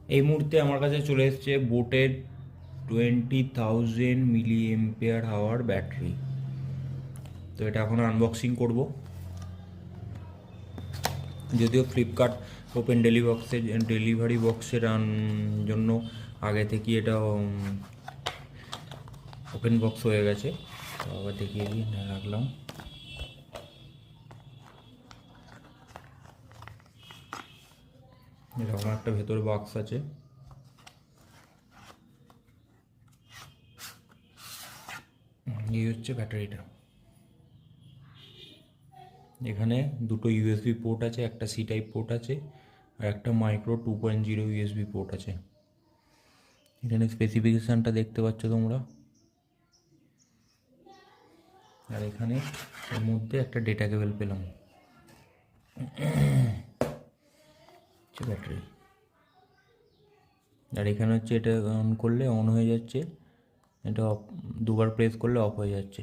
এই মুহূর্তে আমার কাছে চলে এসেছে বোটের 20,000 mAh ব্যাটারি। তো এটা এখন আনবক্সিং করব। যদিও ফ্লিপকার্ট ওপেন ডেলিভারি বক্সের জন্য আগে থেকে এটা ওপেন বক্স হয়ে গেছে। তো আবার দেখিয়ে দিই, রাখলাম। এরকম একটা ভেতরে বক্স আছে। এই হচ্ছে ব্যাটারিটা। এখানে দুটো ইউএসবি পোর্ট আছে, একটা সি টাইপ পোর্ট আছে আর একটা মাইক্রো 2.0 ইউএসবি পোর্ট আছে। এখানে স্পেসিফিকেশানটা দেখতে পাচ্ছ তোমরা। আর এখানে এর মধ্যে একটা ডেটা কেবল পেলাম। ব্যাটারি। আর এখানে হচ্ছে এটা অন করলে অন হয়ে যাচ্ছে, এটা দুবার প্রেস করলে অফ হয়ে যাচ্ছে।